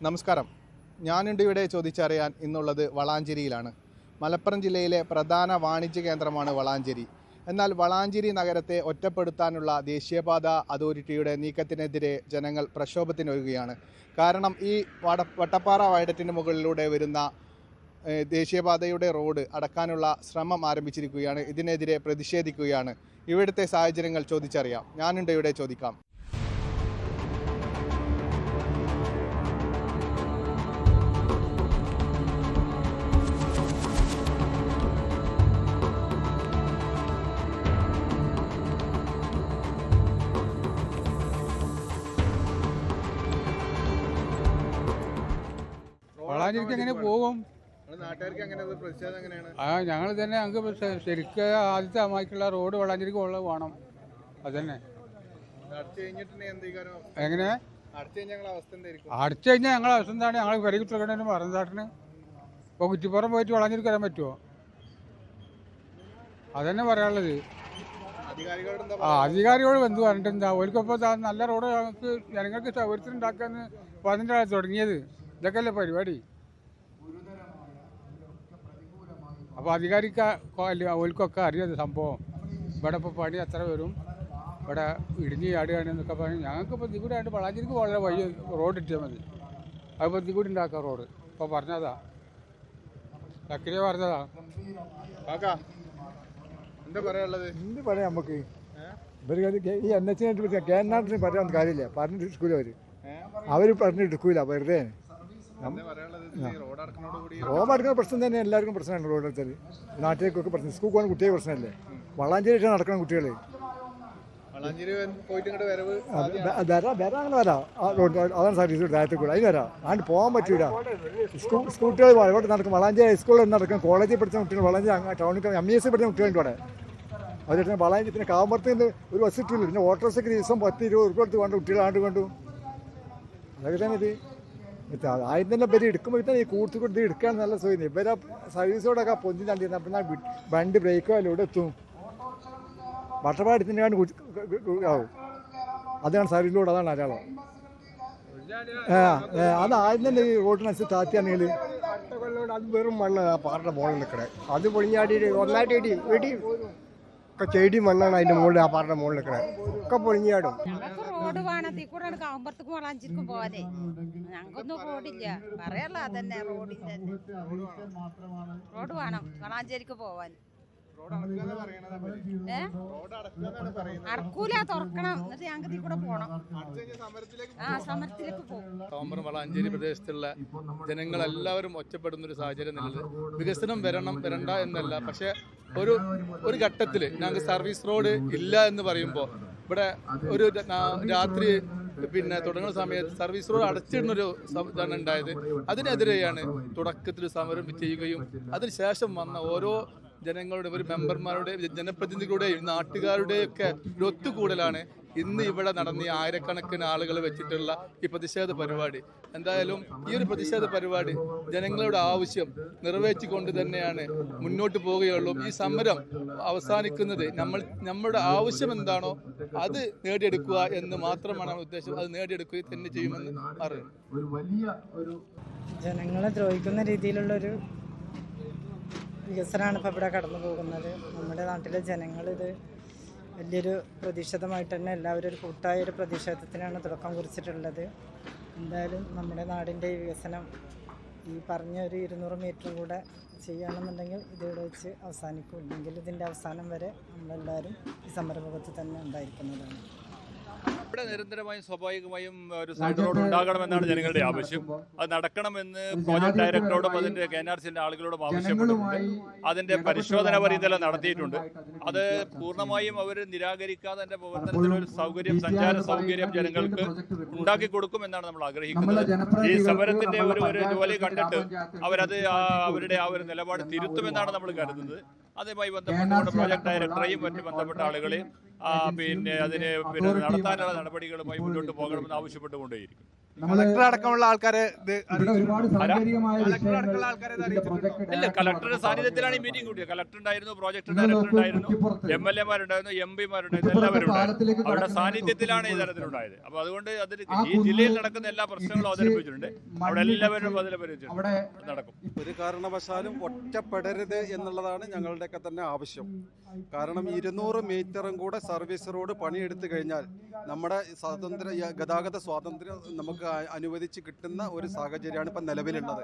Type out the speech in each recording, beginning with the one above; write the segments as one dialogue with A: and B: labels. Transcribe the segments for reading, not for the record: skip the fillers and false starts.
A: നമസ്കാരം. ഞാനുണ്ട് ഇവിടെ ചോദിച്ചറിയാൻ ഇന്നുള്ളത് വളാഞ്ചേരിയിലാണ്. മലപ്പുറം ജില്ലയിലെ പ്രധാന വാണിജ്യ കേന്ദ്രമാണ് വളാഞ്ചേരി. എന്നാൽ വളാഞ്ചേരി നഗരത്തെ ഒറ്റപ്പെടുത്താനുള്ള ദേശീയപാത അതോറിറ്റിയുടെ നീക്കത്തിനെതിരെ ജനങ്ങൾ പ്രക്ഷോഭത്തിനൊരുങ്ങുകയാണ്. കാരണം ഈ വട്ടപ്പാറ വയഡറ്റിന് മുകളിലൂടെ വരുന്ന ദേശീയപാതയുടെ റോഡ് അടക്കാനുള്ള ശ്രമം ആരംഭിച്ചിരിക്കുകയാണ്. ഇതിനെതിരെ പ്രതിഷേധിക്കുകയാണ്. ഇവിടുത്തെ സാഹചര്യങ്ങൾ ചോദിച്ചറിയാം. ഞാനുണ്ട് ഇവിടെ ചോദിക്കാം.
B: വളാഞ്ചേരിക്ക് എങ്ങനെ പോകും?
A: നാട്ടുകാർക്ക് എങ്ങനെ പ്രതിഷേധം എങ്ങനെയാണ്?
B: ഞങ്ങൾ തന്നെ ഞങ്ങൾക്ക് ശരിക്കും ആദ്യത്തെ അമ്മായിക്കുള്ള റോഡ് വളാഞ്ചേരിക്ക് ഉള്ളത് വേണം. അതന്നെ. എങ്ങനെ അടച്ചു കഴിഞ്ഞാൽ ഞങ്ങളെ അവസ്ഥ എന്താണ്? ഞങ്ങൾ വരി കുത്തിറക്കണേന് പറഞ്ഞാട്ടിന് ഇപ്പോൾ കുറ്റിപ്പുറം പോയിട്ട് വളാഞ്ചേരിക്ക് വരാൻ പറ്റുമോ? അതന്നെ പറയാനുള്ളത്. അധികാരികളോട് എന്ത് പറഞ്ഞിട്ടുണ്ടാ? ഓർക്കിപ്പോൾ നല്ല റോഡ് ഞങ്ങൾക്ക് ജനങ്ങൾക്ക് സൗകര്യത്തിനുണ്ടാക്കാന്ന് പറഞ്ഞിട്ടാണ് തുടങ്ങിയത്. ഇതൊക്കെയല്ലേ പരിപാടി. അപ്പോൾ ഓൽക്കൊക്കെ അറിയാം സംഭവം. ഇവിടെ ഇപ്പോൾ പണി എത്ര വരും, ഇവിടെ ഇടിഞ്ഞ് ചാടുകയാണ് എന്നൊക്കെ പറഞ്ഞ് ഞങ്ങൾക്കിപ്പോൾ ഇതികൂടെ ആയിട്ട് വളാഞ്ചേരിക്ക് വളരെ വഴി റോഡ് ഇട്ടാൽ മതി. അതിപ്പോൾ ഇതികൂടി ഉണ്ടാക്കാം റോഡ്. ഇപ്പോൾ പറഞ്ഞതാ, ചക്കിരിയെ പറഞ്ഞതാ.
A: എന്താ പറയാനുള്ളത്?
C: എന്ത് പറയാം നമുക്ക്? ഈ NH കേരളത്തിന് പറയാൻ കാര്യമില്ല. പറഞ്ഞിട്ട് അവർ പറഞ്ഞിട്ടെടുക്കൂല വെറുതെ. റോഡ് അടക്കുന്ന പ്രശ്നം തന്നെ എല്ലാവർക്കും പ്രശ്നമാണ്. റോഡ് എടുത്താൽ നാട്ടിലേക്കൊക്കെ പ്രശ്നം. സ്കൂൾ പോകുന്ന കുട്ടികൾ പ്രശ്നമല്ലേ? വളാഞ്ചേരിയിട്ടാണ് നടക്കണം കുട്ടികൾ. വരാം അതാണ് സർവീസ് താഴത്തിൽ കൂടെ. അതിന് വരാം. ആണ്ട് പോകാൻ പറ്റൂല. സ്കൂട്ടികൾ ഇവിടെ നടക്കും. വളാഞ്ചേരി ഹൈസ്കൂളിൽ നടക്കും. കോളേജിൽ പഠിച്ച കുട്ടികൾ, വളാഞ്ചേരി ടൗണിൽ MES പഠിച്ച കുട്ടികളുണ്ട് ഇവിടെ. അതുപോലെ വളാഞ്ചേരി പിന്നെ കാമർത്ത് നിന്ന് ഒരു ബസ് ഇട്ടില്ല. പിന്നെ ഓട്ടോറിക്ഷയ്ക്ക് ദിവസം 10-20 ഉറുപ്പിക കൊടുത്ത് വേണ്ട കുട്ടികൾ ആണ്ട് കൊണ്ടു. അതൊക്കെ തന്നെ ഇത്. ആദ്യം തന്നെ ഇവർ എടുക്കുമ്പോൾ തന്നെ ഈ കൂട്ടി കൊടുത്ത് എടുക്കാൻ നല്ല സുഖം. ഇവരെ സർവീസോടൊക്കെ പൊന്തി തണ്ടിരുന്ന പിന്നെ വണ്ടി ബ്രേക്കോ അല്ല ഇവിടെ എത്തും. വട്ടപ്പാടത്തിൻ്റെ ആവും. അതാണ് സർവീസിലൂടെ. അതാണ് അടയാളം. അത് ആദ്യം തന്നെ ഈ റോഡിനനുസരിച്ച് താത്തിയാണെങ്കിൽ
D: അത് വെറും മണ്ണ്. ആ പാറയുടെ മുകളിൽ നിൽക്കണേ അത് പൊളിഞ്ഞാടി ഒന്നായിട്ട് ഇടി ഒക്കെ ചെടി മണ്ണാണ് അതിൻ്റെ മുകളിൽ. ആ പാറയുടെ മുകളിൽ നിൽക്കണേ ഒക്കെ പൊളിഞ്ഞാടും.
E: റോഡ് വേണം. തീക്കൂടാണ് കാവുമ്പുറത്തേക്കും വളാഞ്ചേരിക്കും പോവാനേ. ഞങ്ങൾക്കൊന്നും റോഡില്ല. പറയാനുള്ള അതന്നെ റോഡിന്റെ റോഡ് വേണം വളാഞ്ചേരിക്ക് പോവാൻ. അടക്കൂല, തുറക്കണം. എന്നിട്ട് ഞങ്ങൾക്ക് തീ കൂടെ പോണം. സമരത്തിലേക്ക് പോകും.
F: കാവുമ്പുറം വളാഞ്ചേരി പ്രദേശത്തുള്ള ജനങ്ങളെല്ലാവരും ഒറ്റപ്പെടുന്ന ഒരു സാഹചര്യം നിലവിൽ. വികസനം വരണ്ട എന്നല്ല, പക്ഷെ ഒരു ഘട്ടത്തിൽ ഞങ്ങൾക്ക് സർവീസ് റോഡ് ഇല്ല എന്ന് പറയുമ്പോൾ ഇവിടെ ഒരു രാത്രി തുടങ്ങുന്ന സമയത്ത് സർവീസ് റോഡ് അടച്ചിടുന്നൊരു ഇതാണ് ഉണ്ടായത്. അതിനെതിരെയാണ് തുടക്കത്തിൽ സമരം ചെയ്യുകയും അതിനുശേഷം വന്ന ഓരോ ജനങ്ങളുടെ, ഒരു മെമ്പർമാരുടെ, ജനപ്രതിനിധികളുടെയും നാട്ടുകാരുടെയൊക്കെ ഒരു ഒത്തുകൂടലാണ് ഇന്ന് ഇവിടെ നടന്ന ഈ ആയിരക്കണക്കിന് ആളുകൾ വെച്ചിട്ടുള്ള ഈ പ്രതിഷേധ പരിപാടി. എന്തായാലും ഈ ഒരു പ്രതിഷേധ പരിപാടി ജനങ്ങളുടെ ആവശ്യം നിറവേറ്റിക്കൊണ്ട് തന്നെയാണ് മുന്നോട്ട് പോവുകയുള്ളൂ. ഈ സമരം അവസാനിക്കുന്നത് നമ്മുടെ ആവശ്യം എന്താണോ അത് നേടിയെടുക്കുക എന്ന് മാത്രമാണ് ഉദ്ദേശം. അത് നേടിയെടുക്കുക തന്നെ ചെയ്യുമെന്ന് അറിയുന്നു.
G: ജനങ്ങളെ ദ്രോഹിക്കുന്ന രീതിയിലുള്ളൊരു വികസനമാണ് ഇപ്പോൾ ഇവിടെ കടന്നു പോകുന്നത്. നമ്മുടെ നാട്ടിലെ ജനങ്ങളിത് വലിയൊരു പ്രതിഷേധമായിട്ട് തന്നെ എല്ലാവരും ഒരു കൂട്ടായ ഒരു പ്രതിഷേധത്തിനാണ് തുടക്കം കുറിച്ചിട്ടുള്ളത്. എന്തായാലും നമ്മുടെ നാടിൻ്റെ ഈ വികസനം ഈ പറഞ്ഞ ഒരു 200 മീറ്റർ കൂടെ ചെയ്യുകയാണെന്നുണ്ടെങ്കിൽ ഇതിവിടെ വെച്ച് അവസാനിക്കും. ഇല്ലെങ്കിൽ ഇതിൻ്റെ അവസാനം വരെ നമ്മളെല്ലാവരും ഈ സമരമുഖത്ത് തന്നെ ഉണ്ടായിരിക്കുന്നതാണ്.
H: ഇവിടെ നിരന്തരമായും സ്വാഭാവികമായും ഒരു സൈഡ് റോഡ് ഉണ്ടാകണമെന്നാണ് ജനങ്ങളുടെ ആവശ്യം. അത് നടക്കണമെന്ന് പ്രോജക്ട് ഡയറക്ടറോടും അതിന്റെ KNRCന്റെ ആളുകളോടും ആവശ്യപ്പെട്ടിട്ടുണ്ട്. അതിന്റെ പരിശോധന പരിധിയെല്ലാം നടത്തിയിട്ടുണ്ട്. അത് പൂർണ്ണമായും അവർ നിരാകരിക്കാതെ അതിന്റെ പ്രവർത്തനത്തിനൊരു സഞ്ചാര സൗകര്യം ജനങ്ങൾക്ക് ഉണ്ടാക്കി കൊടുക്കുമെന്നാണ് നമ്മൾ ആഗ്രഹിക്കുന്നത്. ഈ സമരത്തിന്റെ ഒരു ജോലി കണ്ടിട്ട് അവരത് അവരുടെ ആ ഒരു നിലപാട് തിരുത്തുമെന്നാണ് നമ്മൾ കരുതുന്നത്. അതുമായി ബന്ധപ്പെട്ടുകൊണ്ട് പ്രോജക്ട് ഡയറക്ടറെയും മറ്റ് ബന്ധപ്പെട്ട ആളുകളെയും അതിനെ നടത്താനുള്ള നടപടികളുമായി മുന്നോട്ട് പോകണമെന്ന് ആവശ്യപ്പെട്ടുകൊണ്ടേയിരിക്കും.
A: കളക്ടർ അടക്കമുള്ള ആൾക്കാരെ
H: ഇല്ല, കളക്ടറുടെ സാന്നിധ്യത്തിലാണ് ഈ മീറ്റിംഗ് കൂട്ടിയത്. കളക്ടർ ഉണ്ടായിരുന്നു, പ്രോജക്ട് ഡയറക്ടർ ഉണ്ടായിരുന്നു, MLA-മാരുണ്ടായിരുന്നു, MP-മാരുണ്ടായിരുന്നു, എല്ലാവരും ഉണ്ടായിരുന്നു. അവരുടെ സാന്നിധ്യത്തിലാണ് ഈ തരത്തിലുണ്ടായത്. അപ്പോൾ അതുകൊണ്ട് അതിൽ ഈ ജില്ലയിൽ നടക്കുന്ന എല്ലാ പ്രശ്നങ്ങളും അവതരിപ്പിച്ചിട്ടുണ്ട്. അവിടെ എല്ലാവരും അതിലവതരിപ്പിച്ചിട്ടുണ്ട്. നടക്കും.
I: ഒരു കാരണവശാലും ഒറ്റപ്പെടരുത് എന്നുള്ളതാണ് ഞങ്ങളുടെയൊക്കെ തന്നെ ആവശ്യം. കാരണം 200 മീറ്ററും കൂടെ സർവീസ് റോഡ് പണിയെടുത്തു കഴിഞ്ഞാൽ നമ്മുടെ ഗതാഗത സ്വാതന്ത്ര്യം നമുക്ക് അനുവദിച്ച് കിട്ടുന്ന ഒരു സാഹചര്യമാണ് ഇപ്പം നിലവിലുള്ളത്.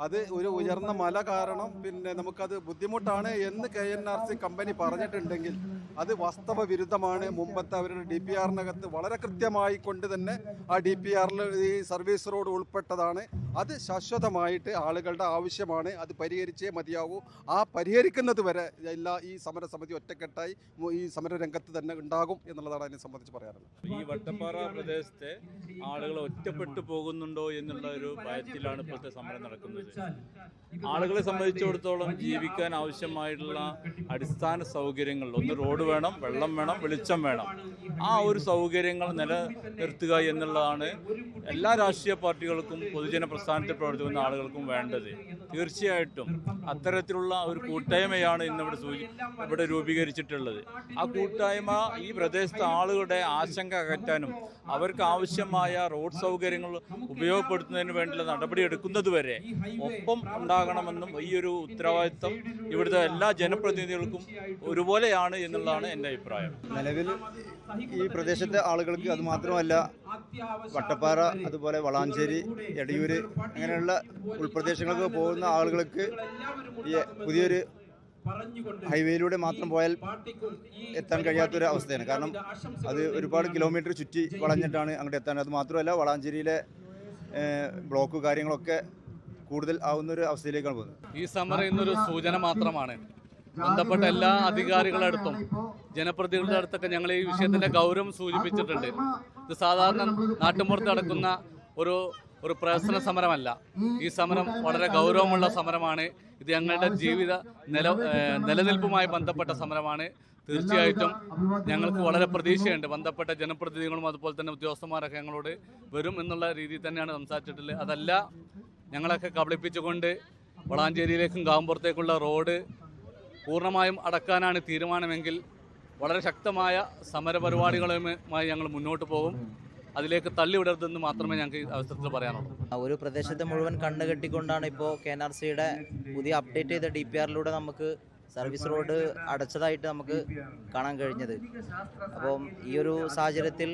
I: അത് ഒരു ഉയർന്ന മല കാരണം പിന്നെ നമുക്കത് ബുദ്ധിമുട്ടാണ് എന്ന് KNRC കമ്പനി പറഞ്ഞിട്ടുണ്ടെങ്കിൽ അത് വാസ്തവ വിരുദ്ധമാണ്. മുമ്പത്തെ അവരുടെ DPR-നകത്ത് വളരെ കൃത്യമായി കൊണ്ട് തന്നെ ആ DPR-ൽ ഈ സർവീസ് റോഡ് ഉൾപ്പെട്ടതാണ്. അത് ശാശ്വതമായിട്ട് ആളുകളുടെ ആവശ്യമാണ്. അത് പരിഹരിച്ചേ മതിയാകൂ. ആ പരിഹരിക്കുന്നത് വരെ ഈ സമരസമിതി ഒറ്റക്കെട്ടായി ഈ സമരരംഗത്ത് തന്നെ ഉണ്ടാകും എന്നുള്ളതാണ് അതിനെ സംബന്ധിച്ച് പറയാനുള്ളത്.
H: ഈ വട്ടപ്പാറ പ്രദേശത്തെ ആളുകൾ ഒറ്റപ്പെട്ടു പോകുന്നുണ്ടോ എന്നുള്ള ഒരു ഭയത്തിലാണ് ഇപ്പോഴത്തെ സമരം നടക്കുന്നത്. ആളുകളെ സംബന്ധിച്ചിടത്തോളം ജീവിക്കാൻ ആവശ്യമായിട്ടുള്ള അടിസ്ഥാന സൗകര്യങ്ങൾ, ഒന്ന് റോഡ് വേണം, വെള്ളം വേണം, വെളിച്ചം വേണം. ആ ഒരു സൗകര്യങ്ങൾ നിലനിർത്തുക എന്നുള്ളതാണ് എല്ലാ രാഷ്ട്രീയ പാർട്ടികൾക്കും പൊതുജന പ്രസ്ഥാനത്തിൽ പ്രവർത്തിക്കുന്ന ആളുകൾക്കും വേണ്ടത്. തീർച്ചയായിട്ടും അത്തരത്തിലുള്ള ഒരു കൂട്ടായ്മയാണ് ഇവിടെ രൂപീകരിച്ചിട്ടുള്ളത്. ആ കൂട്ടായ്മ ഈ പ്രദേശത്തെ ആളുകളുടെ ആശങ്ക അകറ്റാനും അവർക്ക് ആവശ്യമായ റോഡ് സൗകര്യങ്ങൾ ഉപയോഗപ്പെടുത്തുന്നതിന് വേണ്ടിയുള്ള നടപടി എടുക്കുന്നതുവരെ ഒപ്പം ഉണ്ടാകണമെന്നും ഈ ഒരു ഉത്തരവാദിത്വം ഇവിടുത്തെ എല്ലാ ജനപ്രതിനിധികൾക്കും ഒരുപോലെയാണ് എന്നുള്ളതാണ് എൻ്റെ അഭിപ്രായം.
J: നിലവിൽ ഈ പ്രദേശത്തെ ആളുകൾക്ക് അത് മാത്രമല്ല, വട്ടപ്പാറ, അതുപോലെ വളാഞ്ചേരി, എടയൂര് അങ്ങനെയുള്ള ഉൾപ്രദേശങ്ങൾക്ക് പോകുന്ന ആളുകൾക്ക് ഈ പുതിയൊരു ഹൈവേയിലൂടെ മാത്രം പോയാൽ എത്താൻ കഴിയാത്തൊരു അവസ്ഥയാണ്. കാരണം അത് ഒരുപാട് കിലോമീറ്റർ ചുറ്റി വളഞ്ഞിട്ടാണ് അങ്ങോട്ട് എത്താൻ. അത് മാത്രമല്ല, വളാഞ്ചേരിയിലെ ബ്ലോക്ക് കാര്യങ്ങളൊക്കെ കൂടുതൽ ആവുന്നൊരു അവസ്ഥയിലേക്കാണ് പോകുന്നത്.
K: ഈ സമരം ഇന്നൊരു സൂചന മാത്രമാണ്. ബന്ധപ്പെട്ട എല്ലാ അധികാരികളുടെ അടുത്തും ജനപ്രതിനിധികളുടെ അടുത്തൊക്കെ ഞങ്ങൾ ഈ വിഷയത്തിന്റെ ഗൗരവം സൂചിപ്പിച്ചിട്ടുണ്ട്. ഇത് സാധാരണ നാട്ടുമ്പുറത്ത് നടക്കുന്ന ഒരു പ്രഹസന സമരമല്ല. ഈ സമരം വളരെ ഗൗരവമുള്ള സമരമാണ്. ഇത് ഞങ്ങളുടെ ജീവിത നിലനിൽപ്പുമായി ബന്ധപ്പെട്ട സമരമാണ്. തീർച്ചയായിട്ടും ഞങ്ങൾക്ക് വളരെ പ്രതീക്ഷയുണ്ട്. ബന്ധപ്പെട്ട ജനപ്രതിനിധികളും അതുപോലെ തന്നെ ഉദ്യോഗസ്ഥന്മാരൊക്കെ ഞങ്ങളോട് വരും എന്നുള്ള രീതിയിൽ തന്നെയാണ് സംസാരിച്ചിട്ടുള്ളത്. അതല്ല, ഞങ്ങളൊക്കെ കബളിപ്പിച്ചുകൊണ്ട് വളാഞ്ചേരിയിലേക്കും കാവുമ്പുറത്തേക്കുള്ള റോഡ് പൂർണ്ണമായും അടക്കാനാണ് തീരുമാനമെങ്കിൽ വളരെ ശക്തമായ സമരപരിപാടികളുമായി ഞങ്ങൾ മുന്നോട്ട് പോകും. അതിലേക്ക് തള്ളിവിടരുതെന്ന് മാത്രമേ ഞങ്ങൾക്ക് ഈ അവസരത്തിൽ പറയാനുള്ളൂ.
L: ഒരു പ്രദേശത്തെ മുഴുവൻ കണ്ണുകെട്ടിക്കൊണ്ടാണ് ഇപ്പോൾ KNRCയുടെ പുതിയ അപ്ഡേറ്റ് ചെയ്ത DPR-ലൂടെ നമുക്ക് സർവീസ് റോഡ് അടച്ചതായിട്ട് നമുക്ക് കാണാൻ കഴിഞ്ഞത്. അപ്പം ഈ ഒരു സാഹചര്യത്തിൽ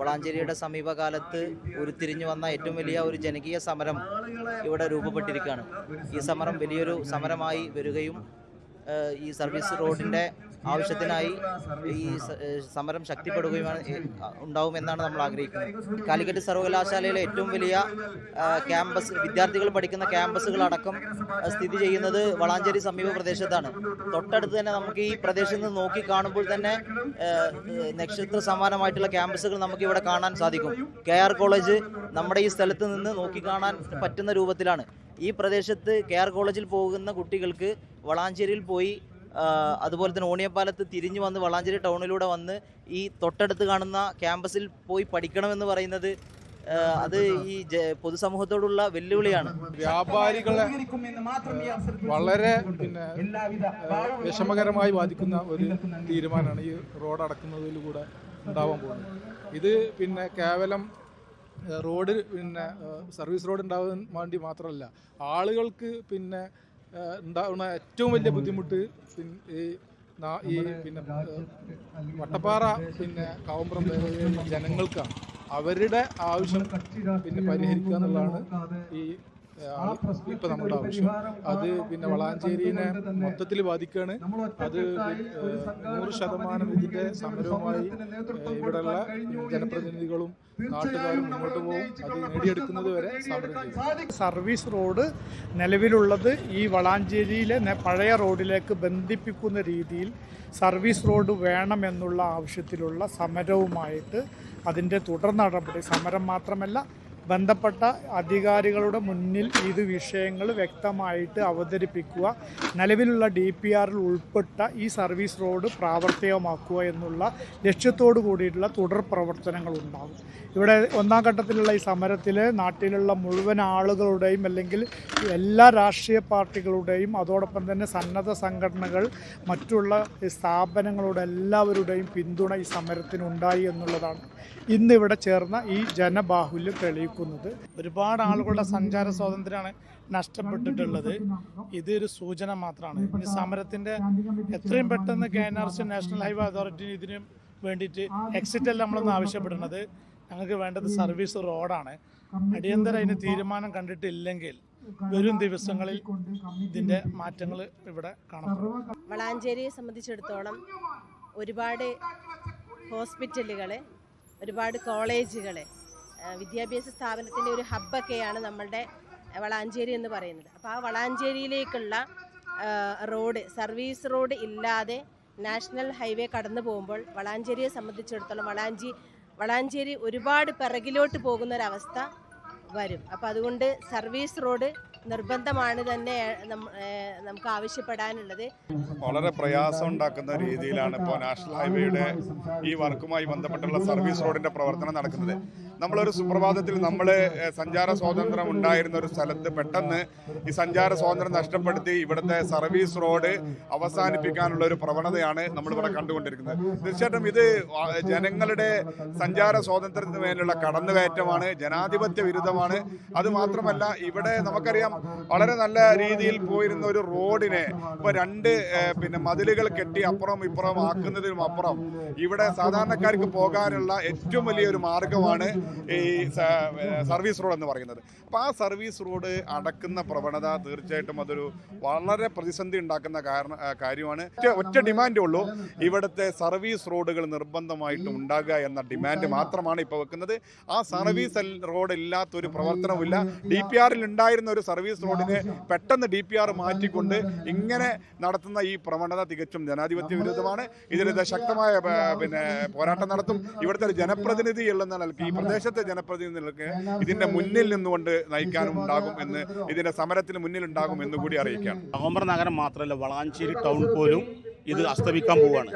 L: വളാഞ്ചേരിയുടെ സമീപകാലത്ത് ഉരുത്തിരിഞ്ഞു വന്ന ഏറ്റവും വലിയ ഒരു ജനകീയ സമരം ഇവിടെ രൂപപ്പെട്ടിരിക്കുകയാണ്. ഈ സമരം വലിയൊരു സമരമായി വരികയും ഈ സർവീസ് റോഡിൻ്റെ ആവശ്യത്തിനായി ഈ സമരം ശക്തിപ്പെടുകയുമാണ് ഉണ്ടാവുമെന്നാണ് നമ്മൾ ആഗ്രഹിക്കുന്നത്. കാലിക്കറ്റ് സർവകലാശാലയിലെ ഏറ്റവും വലിയ ക്യാമ്പസ്, വിദ്യാർത്ഥികൾ പഠിക്കുന്ന ക്യാമ്പസുകളടക്കം സ്ഥിതി ചെയ്യുന്നത് വളാഞ്ചേരി സമീപ പ്രദേശത്താണ്. തൊട്ടടുത്ത് തന്നെ നമുക്ക് ഈ പ്രദേശത്ത് നിന്ന് നോക്കി കാണുമ്പോൾ തന്നെ നക്ഷത്ര സമാനമായിട്ടുള്ള ക്യാമ്പസുകൾ നമുക്ക് ഇവിടെ കാണാൻ സാധിക്കും. KR കോളേജ് നമ്മുടെ ഈ സ്ഥലത്ത് നിന്ന് നോക്കിക്കാണാൻ പറ്റുന്ന രൂപത്തിലാണ്. ഈ പ്രദേശത്ത് KR കോളേജിൽ പോകുന്ന കുട്ടികൾക്ക് വളാഞ്ചേരിയിൽ പോയി, അതുപോലെ തന്നെ ഓണിയപ്പാലത്ത് തിരിഞ്ഞു വന്ന് വളാഞ്ചേരി ടൗണിലൂടെ വന്ന് ഈ തൊട്ടടുത്ത് കാണുന്ന ക്യാമ്പസിൽ പോയി പഠിക്കണമെന്ന് പറയുന്നത് അത് ഈ പൊതുസമൂഹത്തോടുള്ള വെല്ലുവിളിയാണ്.
A: വ്യാപാരികളെ വളരെ വിഷമകരമായി ബാധിക്കുന്ന ഒരു തീരുമാനമാണ് ഈ റോഡ് അടക്കുന്നതിലൂടെ ഉണ്ടാവാൻ പോകുന്നത്. ഇത് കേവലം റോഡ് സർവീസ് റോഡ് ഉണ്ടാവാൻ വേണ്ടി മാത്രമല്ല, ആളുകൾക്ക് ഉണ്ടാകുന്ന ഏറ്റവും വലിയ ബുദ്ധിമുട്ട് ഈ വട്ടപ്പാറ കാവുമ്പുറം ജനങ്ങൾക്കാണ്. അവരുടെ ആവശ്യം പരിഹരിക്കുക എന്നുള്ളതാണ് ഇപ്പം നമ്മുടെ ആവശ്യം. അത് വളാഞ്ചേരിനെ മൊത്തത്തിൽ ബാധിക്കുകയാണ്. അത് 100% ഇതിൻ്റെ സമരവുമായി ഇവിടെയുള്ള ജനപ്രതിനിധികളും നാട്ടുകാരും മുന്നോട്ട് പോകും. അത് നേടിയെടുക്കുന്നത് വരെ സമരം ചെയ്യും.
M: സർവീസ് റോഡ് നിലവിലുള്ളത് ഈ വളാഞ്ചേരിയിലെ പഴയ റോഡിലേക്ക് ബന്ധിപ്പിക്കുന്ന രീതിയിൽ സർവീസ് റോഡ് വേണമെന്നുള്ള ആവശ്യത്തിലുള്ള സമരവുമായിട്ട് അതിൻ്റെ തുടർ നടപടി, സമരം മാത്രമല്ല ബന്ധപ്പെട്ട അധികാരികളുടെ മുന്നിൽ ഇത് വിഷയങ്ങൾ വ്യക്തമായിട്ട് അവതരിപ്പിക്കുക, നിലവിലുള്ള DPRൽ ഉൾപ്പെട്ട ഈ സർവീസ് റോഡ് പ്രാവർത്തികമാക്കുക എന്നുള്ള ലക്ഷ്യത്തോടു കൂടിയിട്ടുള്ള തുടർ പ്രവർത്തനങ്ങൾ ഉണ്ടാകും. ഇവിടെ ഒന്നാം ഘട്ടത്തിലുള്ള ഈ സമരത്തിൽ നാട്ടിലുള്ള മുഴുവൻ ആളുകളുടെയും അല്ലെങ്കിൽ എല്ലാ രാഷ്ട്രീയ പാർട്ടികളുടെയും അതോടൊപ്പം തന്നെ സന്നദ്ധ സംഘടനകൾ മറ്റുള്ള സ്ഥാപനങ്ങളുടെ എല്ലാവരുടെയും പിന്തുണ ഈ സമരത്തിനുണ്ടായി എന്നുള്ളതാണ് ഇന്നിവിടെ ചേർന്ന ഈ ജനബാഹുല്യം തെളിയിക്കുന്നത്. ഒരുപാട് ആളുകളുടെ സഞ്ചാര സ്വാതന്ത്ര്യമാണ് നഷ്ടപ്പെട്ടിട്ടുള്ളത്. ഇതൊരു സൂചന മാത്രമാണ്. ഈ സമരത്തിൻ്റെ എത്രയും പെട്ടെന്ന് KNRC നാഷണൽ ഹൈവേ അതോറിറ്റി ഇതിന് വേണ്ടിയിട്ട് എക്സിറ്റ് അല്ല നമ്മളൊന്ന് ആവശ്യപ്പെടുന്നത്. ഞങ്ങൾക്ക് വേണ്ടത് സർവീസ് റോഡാണ്. അടിയന്തര അതിന് തീരുമാനം കണ്ടിട്ടില്ലെങ്കിൽ വരും ദിവസങ്ങളിൽ ഇതിൻ്റെ മാറ്റങ്ങൾ ഇവിടെ കാണപ്പെടും.
N: വളാഞ്ചേരിയെ സംബന്ധിച്ചിടത്തോളം ഒരുപാട് ഹോസ്പിറ്റലുകൾ, ഒരുപാട് കോളേജുകൾ, വിദ്യാഭ്യാസ സ്ഥാപനത്തിൻ്റെ ഒരു ഹബ്ബൊക്കെയാണ് നമ്മളുടെ വളാഞ്ചേരി എന്ന് പറയുന്നത്. അപ്പോൾ ആ വളാഞ്ചേരിയിലേക്കുള്ള റോഡ്, സർവീസ് റോഡ് ഇല്ലാതെ നാഷണൽ ഹൈവേ കടന്നു പോകുമ്പോൾ വളാഞ്ചേരിയെ സംബന്ധിച്ചിടത്തോളം വളാഞ്ചേരി ഒരുപാട് പിറകിലോട്ട് പോകുന്നൊരവസ്ഥ വരും. അപ്പോൾ അതുകൊണ്ട് സർവീസ് റോഡ് നിർബന്ധമാണ് തന്നെ നമുക്ക് ആവശ്യപ്പെടാനുള്ളത്.
O: വളരെ പ്രയാസം ഉണ്ടാക്കുന്ന രീതിയിലാണ് ഇപ്പോൾ നാഷണൽ ഹൈവേയുടെ ഈ വർക്കുമായി ബന്ധപ്പെട്ടുള്ള സർവീസ് റോഡിന്റെ പ്രവർത്തനം നടക്കുന്നത്. നമ്മളൊരു സുപ്രഭാതത്തിൽ നമ്മൾ സഞ്ചാര സ്വാതന്ത്ര്യം ഉണ്ടായിരുന്ന ഒരു സ്ഥലത്ത് പെട്ടെന്ന് ഈ സഞ്ചാര സ്വാതന്ത്ര്യം നഷ്ടപ്പെടുത്തി ഇവിടുത്തെ സർവീസ് റോഡ് അവസാനിപ്പിക്കാനുള്ള ഒരു പ്രവണതയാണ് നമ്മളിവിടെ കണ്ടുകൊണ്ടിരിക്കുന്നത്. തീർച്ചയായിട്ടും ഇത് ജനങ്ങളുടെ സഞ്ചാര സ്വാതന്ത്ര്യത്തിന് മേലുള്ള കടന്നുകയറ്റമാണ്, ജനാധിപത്യ വിരുദ്ധമാണ്. അതുമാത്രമല്ല, ഇവിടെ നമുക്കറിയാം വളരെ നല്ല രീതിയിൽ പോയിരുന്ന ഒരു റോഡിനെ ഇപ്പോൾ രണ്ട് മതിലുകൾ കെട്ടി അപ്പുറം ഇപ്പുറം ആക്കുന്നതിനും അപ്പുറം ഇവിടെ സാധാരണക്കാർക്ക് പോകാനുള്ള ഏറ്റവും വലിയൊരു മാർഗമാണ് ഈ സർവീസ് റോഡ് എന്ന് പറയുന്നത്. അപ്പോൾ ആ സർവീസ് റോഡ് അടക്കുന്ന പ്രവണത തീർച്ചയായിട്ടും അതൊരു വളരെ പ്രതിസന്ധി ഉണ്ടാക്കുന്ന കാര്യമാണ്. ഒറ്റ ഡിമാൻഡേ ഉള്ളൂ, ഇവിടുത്തെ സർവീസ് റോഡുകൾ നിർബന്ധമായിട്ടും ഉണ്ടാകുക എന്ന ഡിമാൻഡ് മാത്രമാണ് ഇപ്പോൾ വെക്കുന്നത്. ആ സർവീസ് റോഡ് ഇല്ലാത്തൊരു പ്രവർത്തനമില്ല. DPRൽ ഉണ്ടായിരുന്ന ഒരു സർവീസ് റോഡിനെ പെട്ടെന്ന് DPR മാറ്റിക്കൊണ്ട് ഇങ്ങനെ നടത്തുന്ന ഈ പ്രവണത തികച്ചും ജനാധിപത്യ വിരുദ്ധമാണ്. ഇതിനെതിരെ ശക്തമായ പോരാട്ടം നടത്തും. ഇവിടുത്തെ ഒരു ജനപ്രതിനിധി എന്ന നിലയ്ക്ക്, ഈ പ്രദേശത്തെ ജനപ്രതിനിധി നിലയ്ക്ക് ഇതിന്റെ മുന്നിൽ നിന്നുകൊണ്ട് നയിക്കാനും ഉണ്ടാകും എന്ന്, ഇതിന്റെ സമരത്തിന് മുന്നിൽ ഉണ്ടാകും എന്ന് കൂടി അറിയിക്കാം.
P: കാവുമ്പറ നഗരം മാത്രമല്ല, വളാഞ്ചേരി ടൗൺ പോലും ഇത് അസ്തമിക്കാൻ പോവുകയാണ്.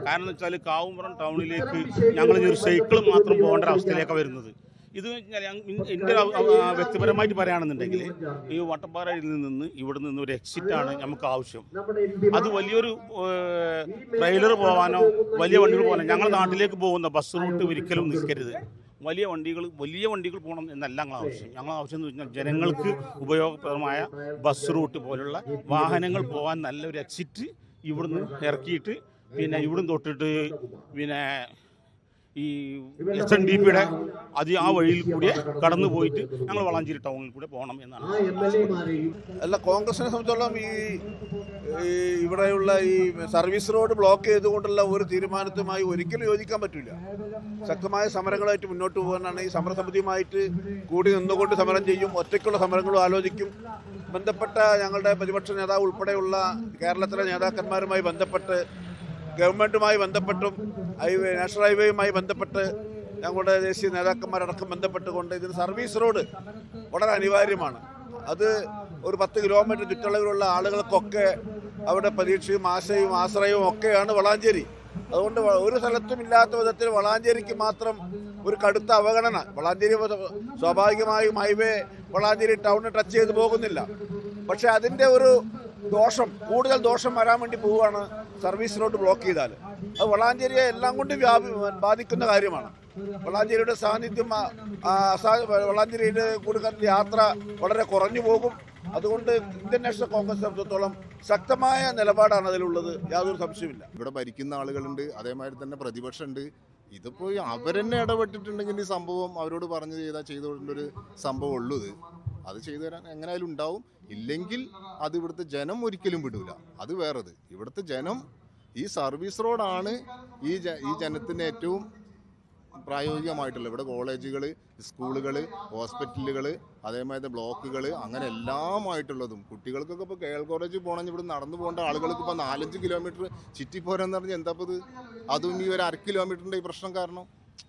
P: കാരണം എന്ന് വെച്ചാൽ കാവുമ്പറം ടൗണിലേക്ക് ഞങ്ങൾ ഒരു സൈക്കിൾ മാത്രം പോകേണ്ട അവസ്ഥയിലേക്കാണ് വരുന്നത്. ഇത് എൻ്റെ വ്യക്തിപരമായിട്ട് പറയുകയാണെന്നുണ്ടെങ്കിൽ ഈ വട്ടപ്പാറയിൽ നിന്ന് ഇവിടെ നിന്ന് ഒരു എക്സിറ്റാണ് നമുക്ക് ആവശ്യം. അത് വലിയൊരു ട്രെയിലർ പോകാനോ വലിയ വണ്ടികൾ പോകാനോ, ഞങ്ങളുടെ നാട്ടിലേക്ക് പോകുന്ന ബസ് റൂട്ട് ഒരിക്കലും നിൽക്കരുത്. വലിയ വണ്ടികൾ പോകണം എന്നല്ല ഞങ്ങൾ ആവശ്യം. ഞങ്ങൾ ആവശ്യം എന്ന് വെച്ചാൽ ജനങ്ങൾക്ക് ഉപയോഗപ്രദമായ ബസ് റൂട്ട് പോലുള്ള വാഹനങ്ങൾ പോകാൻ നല്ലൊരു എക്സിറ്റ് ഇവിടുന്ന് ഇറക്കിയിട്ട് ഇവിടുന്ന് തൊട്ടിട്ട് ഈ SNDPയുടെ ആ വഴിയിൽ കൂടി കടന്നു പോയിട്ട് ഞങ്ങൾ വളാഞ്ചേരി ടൗണിൽ കൂടെ പോകണം എന്നാണ്.
Q: അല്ല, കോൺഗ്രസിനെ സംബന്ധിച്ചോളം ഈ ഇവിടെയുള്ള ഈ സർവീസ് റോഡ് ബ്ലോക്ക് ചെയ്തുകൊണ്ടുള്ള ഒരു തീരുമാനത്തുമായി ഒരിക്കലും യോജിക്കാൻ പറ്റില്ല. ശക്തമായ സമരങ്ങളായിട്ട് മുന്നോട്ട് പോകാനാണ്. ഈ സമരസമിതിയുമായിട്ട് കൂടി നിന്നുകൊണ്ട് സമരം ചെയ്യും, ഒറ്റയ്ക്കുള്ള സമരങ്ങളും ആലോചിക്കും. ബന്ധപ്പെട്ട ഞങ്ങളുടെ പ്രതിപക്ഷ നേതാവ് ഉൾപ്പെടെയുള്ള കേരളത്തിലെ നേതാക്കന്മാരുമായി ബന്ധപ്പെട്ട്, ഗവൺമെൻറ്റുമായി ബന്ധപ്പെട്ടും നാഷണൽ ഹൈവേയുമായി ബന്ധപ്പെട്ട് ഞങ്ങളുടെ ദേശീയ നേതാക്കന്മാരടക്കം ബന്ധപ്പെട്ടുകൊണ്ട് ഇതിന് സർവീസ് റോഡ് വളരെ അനിവാര്യമാണ്. അത് ഒരു 10 കിലോമീറ്റർ ചുറ്റളവിലുള്ള ആളുകൾക്കൊക്കെ അവിടെ പ്രതീക്ഷയും ആശയും ആശ്രയവും ഒക്കെയാണ് വളാഞ്ചേരി. അതുകൊണ്ട് ഒരു സ്ഥലത്തും ഇല്ലാത്ത വിധത്തിൽ വളാഞ്ചേരിക്ക് മാത്രം ഒരു കടുത്ത അവഗണന. വളാഞ്ചേരി സ്വാഭാവികമായും ഹൈവേ വളാഞ്ചേരി ടൗണിൽ ടച്ച് ചെയ്ത് പോകുന്നില്ല. പക്ഷേ അതിൻ്റെ ഒരു കൂടുതൽ ദോഷം വരാൻ വേണ്ടി പോവുകയാണ് സർവീസ് റോഡ് ബ്ലോക്ക് ചെയ്താൽ. അത് വളാഞ്ചേരിയെ എല്ലാം കൊണ്ടും ബാധിക്കുന്ന കാര്യമാണ്. വളാഞ്ചേരിയുടെ സാന്നിധ്യം, വളാഞ്ചേരിയുടെ കൂടുതൽ യാത്ര വളരെ കുറഞ്ഞു പോകും. അതുകൊണ്ട് ഇന്ത്യൻ നാഷണൽ കോൺഗ്രസ് സംബന്ധിച്ചിടത്തോളം ശക്തമായ നിലപാടാണ് അതിലുള്ളത്, യാതൊരു സംശയമില്ല.
R: ഇവിടെ ഭരിക്കുന്ന ആളുകളുണ്ട്, അതേമാതിരി തന്നെ പ്രതിപക്ഷമുണ്ട്. ഇതിപ്പോൾ അവരെന്നെ ഇടപെട്ടിട്ടുണ്ടെങ്കിൽ ഈ സംഭവം അവരോട് പറഞ്ഞു ചെയ്തുകൊണ്ടൊരു സംഭവം ഉള്ളത് അത് ചെയ്തു തരാൻ എങ്ങനെയായാലും ഉണ്ടാവും. ഇല്ലെങ്കിൽ അത് ഇവിടുത്തെ ജനം ഒരിക്കലും വിടൂല. അത് വേറത്. ഇവിടുത്തെ ജനം ഈ സർവീസ് റോഡാണ് ഈ ജനത്തിന് ഏറ്റവും പ്രായോഗികമായിട്ടുള്ള. ഇവിടെ കോളേജുകൾ, സ്കൂളുകൾ, ഹോസ്പിറ്റലുകൾ, അതേമാതിരി ബ്ലോക്കുകൾ, അങ്ങനെ എല്ലാമായിട്ടുള്ളതും. കുട്ടികൾക്കൊക്കെ ഇപ്പോൾ KL കോളേജിൽ പോകണമെങ്കിൽ ഇവിടെ നടന്നു പോകേണ്ട ആളുകൾക്ക് ഇപ്പോൾ 4-5 കിലോമീറ്റർ ചുറ്റിപ്പോരെന്ന് പറഞ്ഞാൽ എന്താ ഇത്? അതും ഈ ഒരു 1/2 കിലോമീറ്ററിൻ്റെ ഈ പ്രശ്നം കാരണം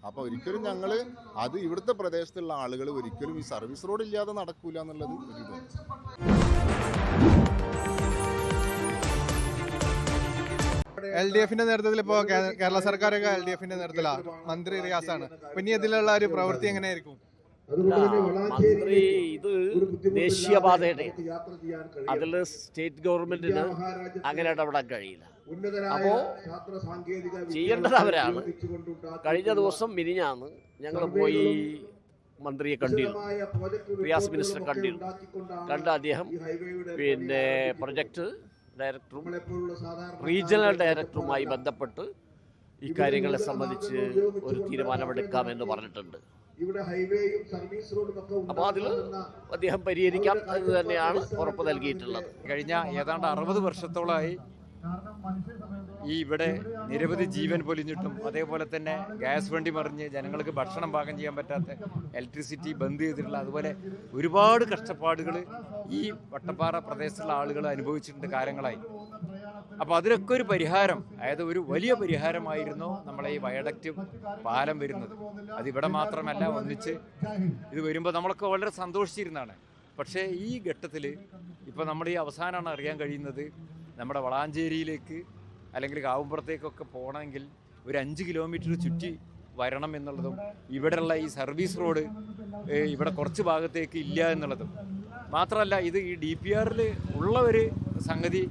R: അപ്പോൾ ഒരിക്കലും ഞങ്ങൾ അത് ഇവിടുത്തെ പ്രദേശത്തുള്ള ആളുകൾ ഒരിക്കലും ഈ സർവീസ് റോഡ് ഇല്ലാതെ നടക്കൂല എന്നുള്ളത് ഒരു ഇതാണ്.
A: LDFന്റെ നേതൃത്വത്തിൽ ഇപ്പോൾ കേരള സർക്കാരൊക്കെ LDFന്റെ നേതൃത്വത്തിലാണ്, മന്ത്രി റിയാസാണ്. പിന്നെ ഇതിലുള്ള ഒരു പ്രവൃത്തി എങ്ങനെയായിരിക്കും?
S: മന്ത്രി ഇത് ദേശീയപാതയുടെ അതിൽ സ്റ്റേറ്റ് ഗവൺമെന്റിന് അങ്ങനെ ഇടപെടാൻ കഴിയില്ല. അപ്പോൾ ചെയ്യേണ്ടത് അവരാണ്. കഴിഞ്ഞ ദിവസം മിനിഞ്ഞാന്ന് ഞങ്ങൾ പോയി മന്ത്രിയെ കണ്ടിരുന്നു, റിയാസ് മിനിസ്റ്റർ കണ്ടിരുന്നു. കണ്ട അദ്ദേഹം പിന്നെ പ്രൊജക്ട് ഡയറക്ടറും റീജിയണൽ ഡയറക്ടറുമായി ബന്ധപ്പെട്ട് ഈ കാര്യങ്ങളെ സംബന്ധിച്ച് ഒരു തീരുമാനമെടുക്കാമെന്ന് പറഞ്ഞിട്ടുണ്ട്. അപ്പോൾ അതിൽ അദ്ദേഹം പരിഹരിക്കാം എന്ന് തന്നെയാണ് ഉറപ്പ് നൽകിയിട്ടുള്ളത്.
T: കഴിഞ്ഞ ഏതാണ്ട് 60 വർഷത്തോളമായി ഈ ഇവിടെ നിരവധി ജീവൻ പൊലിഞ്ഞിട്ടും അതേപോലെ തന്നെ ഗ്യാസ് വണ്ടി മറിഞ്ഞ് ജനങ്ങൾക്ക് ഭക്ഷണം പാകം ചെയ്യാൻ പറ്റാത്ത ഇലക്ട്രിസിറ്റി ബന്ദ് ചെയ്തിട്ടുള്ള അതുപോലെ ഒരുപാട് കഷ്ടപ്പാടുകൾ ഈ വട്ടപ്പാറ പ്രദേശത്തുള്ള ആളുകൾ അനുഭവിച്ചിട്ടുണ്ട് കാലങ്ങളായി. അപ്പോൾ അതിനൊക്കെ ഒരു പരിഹാരം, അതായത് ഒരു വലിയ പരിഹാരമായിരുന്നു നമ്മളെ ഈ വയഡക്റ്റ് പാലം വരുന്നത്. അതിവിടെ മാത്രമല്ല, ഒന്നിച്ച് ഇത് വരുമ്പോൾ നമ്മളൊക്കെ വളരെ സന്തോഷിച്ചിരുന്നതാണ്. പക്ഷേ ഈ ഘട്ടത്തിൽ ഇപ്പോൾ നമ്മുടെ ഈ അവസാനമാണ് അറിയാൻ കഴിയുന്നത്, നമ്മുടെ വളാഞ്ചേരിയിലേക്ക് അല്ലെങ്കിൽ കാവുമ്പുറത്തേക്കൊക്കെ പോകണമെങ്കിൽ ഒരു 5 കിലോമീറ്റർ ചുറ്റി വരണം എന്നുള്ളതും ഇവിടെയുള്ള ഈ സർവീസ് റോഡ് ഇവിടെ കുറച്ച് ഭാഗത്തേക്ക് ഇല്ല എന്നുള്ളതും മാത്രമല്ല, ഇത് ഈ DPRൽ ഉള്ള ഒരു സംഗതി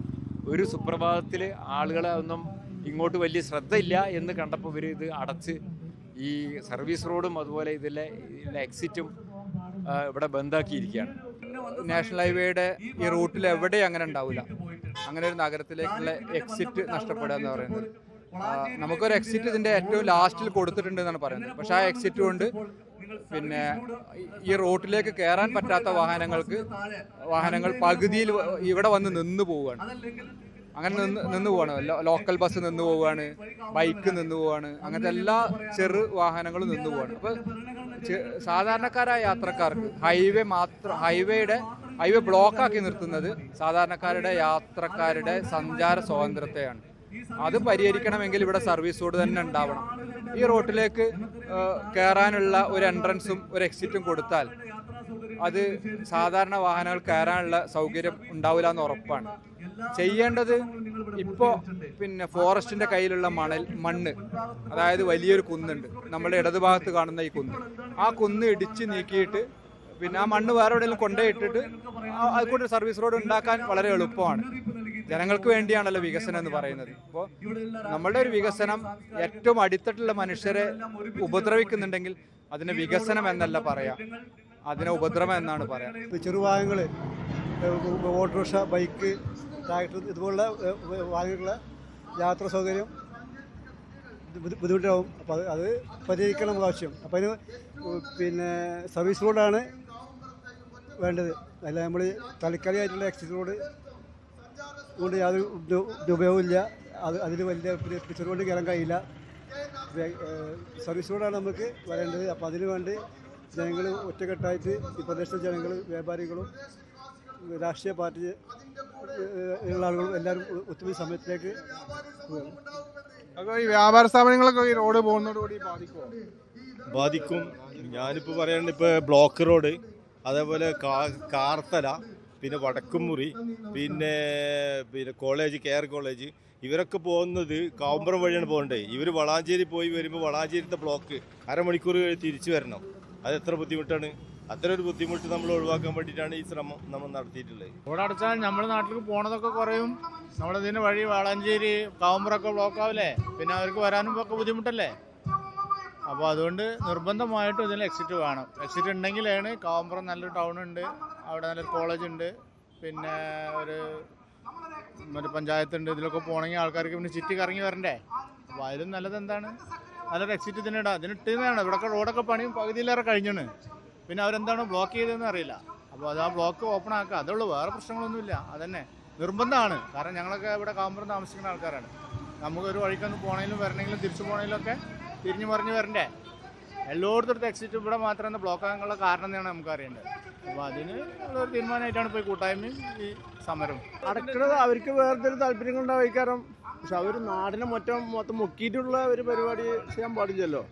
T: ഒരു സുപ്രഭാതത്തിൽ ആളുകളെ ഒന്നും ഇങ്ങോട്ട് വലിയ ശ്രദ്ധയില്ല എന്ന് കണ്ടപ്പോൾ ഇവർ ഇത് അടച്ച് ഈ സർവീസ് റോഡും അതുപോലെ ഇതിലെ എക്സിറ്റും ഇവിടെ ബന്ധാക്കിയിരിക്കുകയാണ്.
U: നാഷണൽ ഹൈവേയുടെ ഈ റൂട്ടിൽ എവിടെ അങ്ങനെ ഉണ്ടാവില്ല. അങ്ങനെ ഒരു നഗരത്തിലേക്കുള്ള എക്സിറ്റ് നഷ്ടപ്പെടുക എന്ന് പറയുന്നത്, നമുക്കൊരു എക്സിറ്റ് ഇതിൻ്റെ ഏറ്റവും ലാസ്റ്റിൽ കൊടുത്തിട്ടുണ്ട് എന്നാണ് പറയുന്നത്. പക്ഷേ ആ എക്സിറ്റ് കൊണ്ട് പിന്നെ ഈ റോട്ടിലേക്ക് കയറാൻ പറ്റാത്ത വാഹനങ്ങൾ പകുതിയിൽ ഇവിടെ വന്ന് നിന്ന് പോവുകയാണ്. അങ്ങനെ നിന്ന് പോവാണ്. ലോക്കൽ ബസ് നിന്ന് പോവുകയാണ്, ബൈക്ക് നിന്ന് പോവാണ്, അങ്ങനത്തെ എല്ലാ ചെറു വാഹനങ്ങളും നിന്ന് പോവാണ്. അപ്പോൾ സാധാരണക്കാരായ യാത്രക്കാർക്ക് ഹൈവേ ബ്ലോക്കാക്കി നിർത്തുന്നത് സാധാരണക്കാരുടെ യാത്രക്കാരുടെ സഞ്ചാര സ്വാതന്ത്ര്യത്തെയാണ്. അത് പരിഹരിക്കണമെങ്കിൽ ഇവിടെ സർവീസ് റോഡ് തന്നെ ഉണ്ടാവണം. ഈ റോട്ടിലേക്ക് കയറാനുള്ള ഒരു എൻട്രൻസും ഒരു എക്സിറ്റും കൊടുത്താൽ അത് സാധാരണ വാഹനങ്ങൾ കയറാനുള്ള സൗകര്യം ഉണ്ടാവില്ല എന്ന് ഉറപ്പാണ്. ചെയ്യേണ്ടത് ഇപ്പോൾ പിന്നെ ഫോറസ്റ്റിൻ്റെ കയ്യിലുള്ള മണ്ണ്, അതായത് വലിയൊരു കുന്നുണ്ട്, നമ്മുടെ ഇടതുഭാഗത്ത് കാണുന്ന ഈ കുന്ന്, ആ കുന്ന് ഇടിച്ച് നീക്കിയിട്ട് പിന്നെ ആ മണ്ണ് വേറെ എവിടെയെങ്കിലും കൊണ്ടുപോയിട്ടിട്ട് അതുകൊണ്ട് സർവീസ് റോഡ് ഉണ്ടാക്കാൻ വളരെ എളുപ്പമാണ്. ജനങ്ങൾക്ക് വേണ്ടിയാണല്ലോ വികസനം എന്ന് പറയുന്നത്. ഇപ്പോൾ നമ്മളുടെ ഒരു വികസനം ഏറ്റവും അടിത്തട്ടിലുള്ള മനുഷ്യരെ ഉപദ്രവിക്കുന്നുണ്ടെങ്കിൽ അതിന് വികസനം എന്നല്ല പറയാം, അതിനെ ഉപദ്രവം എന്നാണ് പറയാം.
C: ചെറുവാഹനങ്ങൾ, ഓട്ടോറിക്ഷ, ബൈക്ക്, ട്രാക്ടർ ഇതുപോലുള്ള വാഹനങ്ങളുടെ യാത്രാ സൗകര്യം ബുദ്ധിമുട്ടാവും. അപ്പോൾ അത് പരിഹരിക്കണം ആവശ്യം. അപ്പോൾ അതിന് പിന്നെ സർവീസ് റോഡാണ് വേണ്ടത്. അല്ല നമ്മൾ താൽക്കാലികമായിട്ടുള്ള എക്സിറ്റ് റോഡ് കൊണ്ട് യാതൊരു ഉപയോഗമില്ല. അതിൽ വലിയ പിക്ചർ കൊണ്ട് കയറാൻ കഴിയില്ല. സർവീസ് റോഡാണ് നമുക്ക് വരേണ്ടത്. അപ്പോൾ അതിനു വേണ്ടി ജനങ്ങൾ ഒറ്റക്കെട്ടായിട്ട് ഈ പ്രദേശത്തെ ജനങ്ങൾ, വ്യാപാരികളും രാഷ്ട്രീയ പാർട്ടി ഉള്ള ആളുകളും എല്ലാവരും ഒത്തുകൂടി സമയത്തിലേക്ക്
A: അപ്പോൾ ഈ വ്യാപാര സ്ഥാപനങ്ങളൊക്കെ ഈ റോഡ് പോകുന്നതോടുകൂടി
V: ബാധിക്കും. ഞാനിപ്പോൾ പറയുന്നത് ഇപ്പോൾ ബ്ലോക്ക് റോഡ്, അതേപോലെ കാർത്തല, പിന്നെ വടക്കുംമുറി, പിന്നെ കോളേജ്, കെയർ കോളേജ്, ഇവരൊക്കെ പോകുന്നത് കാവുമ്പുറം വഴിയാണ് പോകേണ്ടത്. ഇവർ വളാഞ്ചേരി പോയി വരുമ്പോൾ വളാഞ്ചേരിത്തെ ബ്ലോക്ക് അരമണിക്കൂർ തിരിച്ചു വരണം. അത് എത്ര ബുദ്ധിമുട്ടാണ്. അത്ര ഒരു ബുദ്ധിമുട്ട് നമ്മൾ ഒഴിവാക്കാൻ വേണ്ടിയിട്ടാണ് ഈ ശ്രമം നമ്മൾ നടത്തിയിട്ടുള്ളത്.
W: റോഡ് അടച്ചാൽ നമ്മുടെ നാട്ടിലേക്ക് പോണതൊക്കെ കുറയും. നമ്മളിതിന് വഴി വളാഞ്ചേരി കാവുമ്പുറമൊക്കെ ബ്ലോക്ക് ആവില്ലേ, പിന്നെ അവർക്ക് വരാനും ഒക്കെ ബുദ്ധിമുട്ടല്ലേ. അപ്പോൾ അതുകൊണ്ട് നിർബന്ധമായിട്ടും ഇതിന് എക്സിറ്റ് വേണം. എക്സിറ്റ് ഉണ്ടെങ്കിലാണ് കാവുമ്പുറം നല്ലൊരു ടൗൺ ഉണ്ട്, അവിടെ നല്ലൊരു കോളേജ് ഉണ്ട്, പിന്നെ ഒരു പഞ്ചായത്ത് ഉണ്ട്. ഇതിലൊക്കെ പോകണമെങ്കിൽ ആൾക്കാർക്ക് പിന്നെ ചുറ്റി കറങ്ങി വരണ്ടേ. അപ്പോൾ അതിലും നല്ലത് എന്താണ്, നല്ലൊരു എക്സിറ്റ് ഇതിനിടാം. ഇതിനിട്ടതാണ്. ഇവിടെയൊക്കെ റോഡൊക്കെ പണിയും പകുതിയിലേറെ കഴിഞ്ഞാണ്. പിന്നെ അവരെന്താണ് ബ്ലോക്ക് ചെയ്തതെന്ന് അറിയില്ല. അപ്പോൾ അത് ആ ബ്ലോക്ക് ഓപ്പൺ ആക്കുക, അതുള്ളൂ, വേറെ പ്രശ്നങ്ങളൊന്നുമില്ല. അതന്നെ നിർബന്ധമാണ്. കാരണം ഞങ്ങളൊക്കെ ഇവിടെ കാവുമ്പുറം താമസിക്കുന്ന ആൾക്കാരാണ്. നമുക്കൊരു വഴിക്കൊന്ന് പോകണമെങ്കിലും വരണമെങ്കിലും തിരിച്ചു പോകണമെങ്കിലൊക്കെ തിരിഞ്ഞു മറിഞ്ഞ് വരണ്ടേ. എല്ലായിടത്തും എക്സിറ്റ് ഇവിടെ മാത്രം ബ്ലോക്ക് ആകാനുള്ള കാരണം എന്നാണ് നമുക്ക് അറിയേണ്ടത്. അപ്പോൾ അതിന് ഉള്ളൊരു തീരുമാനമായിട്ടാണ് ഇപ്പോൾ ഈ കൂട്ടായ്മയും ഈ സമരം
D: അടക്കുന്നത്. അവർക്ക് വേറൊരു താല്പര്യങ്ങളുണ്ടാവും കാരണം, പക്ഷെ അവർ നാടിനെ മൊത്തം മുക്കിയിട്ടുള്ള ഒരു പരിപാടി ചെയ്യാൻ പാടില്ലല്ലോ.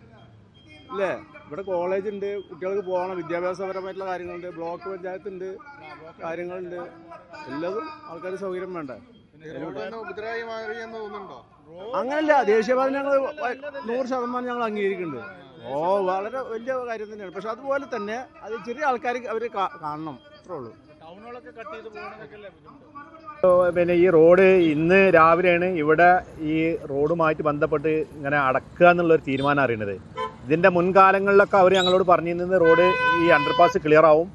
B: ഇല്ലേ? ഇവിടെ കോളേജ് ഉണ്ട്, കുട്ടികൾക്ക് പോകണം, വിദ്യാഭ്യാസപരമായിട്ടുള്ള കാര്യങ്ങളുണ്ട്, ബ്ലോക്ക് പഞ്ചായത്തുണ്ട്, കാര്യങ്ങളുണ്ട്, എല്ലാതും ആൾക്കാർ സൗകര്യം വേണ്ടേ? അങ്ങനല്ല, ദേശീയപാത ഞങ്ങൾ 100% ഞങ്ങൾ അംഗീകരിക്കുന്നുണ്ട്. വളരെ വലിയ കാര്യം തന്നെയാണ്. പക്ഷെ അതുപോലെ തന്നെ അത് ചെറിയ ആൾക്കാർ അവർ കാണണം, അത്രേ ഉള്ളൂ.
E: പിന്നെ ഈ റോഡ് ഇന്ന് രാവിലെയാണ് ഇവിടെ ഈ റോഡുമായിട്ട് ബന്ധപ്പെട്ട് ഇങ്ങനെ അടക്കുക എന്നുള്ളൊരു തീരുമാനം അറിയുന്നത്. ഇതിൻ്റെ മുൻകാലങ്ങളിലൊക്കെ അവർ ഞങ്ങളോട് പറഞ്ഞിരുന്നത് റോഡ് ഈ അണ്ടർപാസ് ക്ലിയർ ആവും